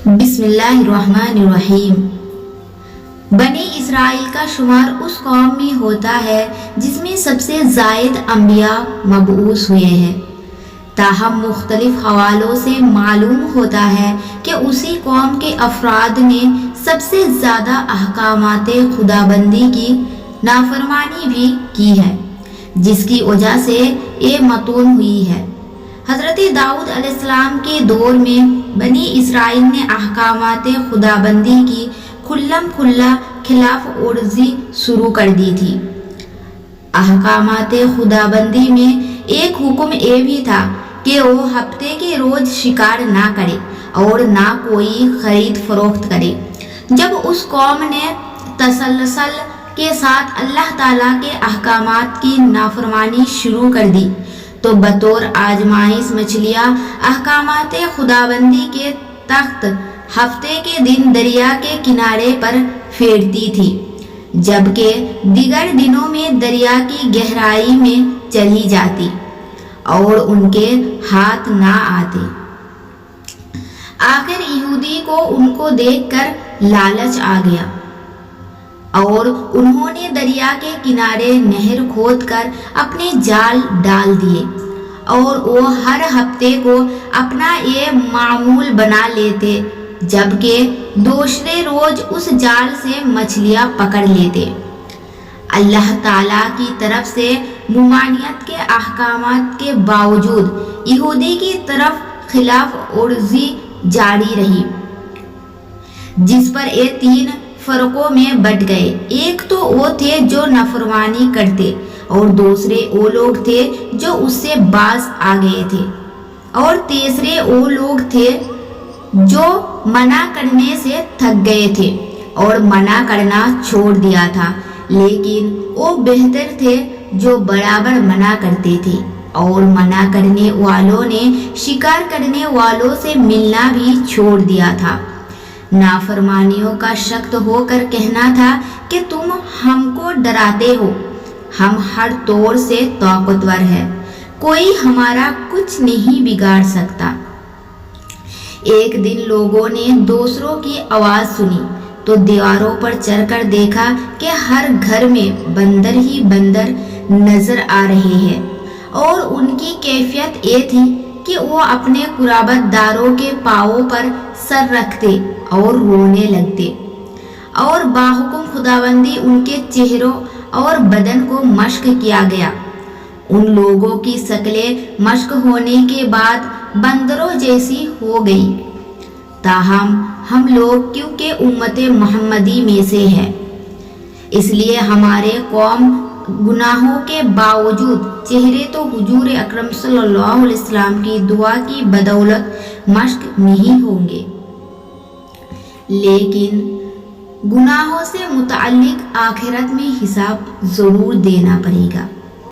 بسم اللہ الرحمن الرحیم۔ بنی اسرائیل کا شمار اس قوم میں ہوتا ہے جس میں سب سے زائد انبیاء مبعوث ہوئے ہیں، تاہم مختلف حوالوں سے معلوم ہوتا ہے کہ اسی قوم کے افراد نے سب سے زیادہ احکامات خدابندی کی نافرمانی بھی کی ہے، جس کی وجہ سے یہ متون ہوئی ہے۔ حضرت داؤد علیہ السلام کے دور میں بنی اسرائیل نے احکامات خدابندی کی کھلم کھلا خلاف ورزی شروع کر دی تھی۔ احکامات خدابندی میں ایک حکم یہ بھی تھا کہ وہ ہفتے کے روز شکار نہ کرے اور نہ کوئی خرید فروخت کرے۔ جب اس قوم نے تسلسل کے ساتھ اللہ تعالیٰ کے احکامات کی نافرمانی شروع کر دی تو بطور آزمائش مچھلیاں احکامات خدابندی کے تحت ہفتے کے دن دریا کے کنارے پر پھیرتی تھی، جبکہ دیگر دنوں میں دریا کی گہرائی میں چلی جاتی اور ان کے ہاتھ نہ آتے۔ آخر یہودی کو ان کو دیکھ کر لالچ آ گیا اور انہوں نے دریا کے کنارے نہر کھود کر اپنے جال ڈال دیے، اور وہ ہر ہفتے کو اپنا یہ معمول بنا لیتے، جبکہ دوسرے روز اس جال سے مچھلیاں پکڑ لیتے۔ اللہ تعالیٰ کی طرف سے ممانعت کے احکامات کے باوجود یہودی کی طرف خلاف ورزی جاری رہی، جس پر یہ تین فرقوں میں بٹ گئے۔ ایک تو وہ تھے جو نافرمانی کرتے، اور دوسرے وہ لوگ تھے جو اس سے باز آ گئے تھے، اور تیسرے وہ لوگ تھے جو منع کرنے سے تھک گئے تھے اور منع کرنا چھوڑ دیا تھا، لیکن وہ بہتر تھے جو برابر منع کرتے تھے، اور منع کرنے والوں نے شکار کرنے والوں سے ملنا بھی چھوڑ دیا تھا۔ نافرمانیوں کا سخت ہو کر کہنا تھا کہ تم ہم کو ڈراتے ہو، ہم ہر طور سے طاقتور ہیں، کوئی ہمارا کچھ نہیں بگاڑ سکتا۔ ایک دن لوگوں نے دوسروں کی آواز سنی تو دیواروں پر چڑھ کر دیکھا کہ ہر گھر میں بندر ہی بندر نظر آ رہے ہیں، اور ان کی کیفیت یہ تھی کہ وہ اپنے قرابت داروں کے پاؤں پر سر رکھتے اور رونے لگتے، اور باحکم خدابندی ان کے چہروں اور بدن کو مشق کیا گیا۔ ان لوگوں کی شکلیں مشق ہونے کے بعد بندروں جیسی ہو گئی، تاہم ہم لوگ کیونکہ امت محمدی میں سے ہیں، اس لیے ہمارے قوم گناہوں کے باوجود چہرے تو حضور اکرم صلی اللہ علیہ وسلم کی دعا کی بدولت مشق نہیں ہوں گے، لیکن گناہوں سے متعلق آخرت میں حساب ضرور دینا پڑے گا۔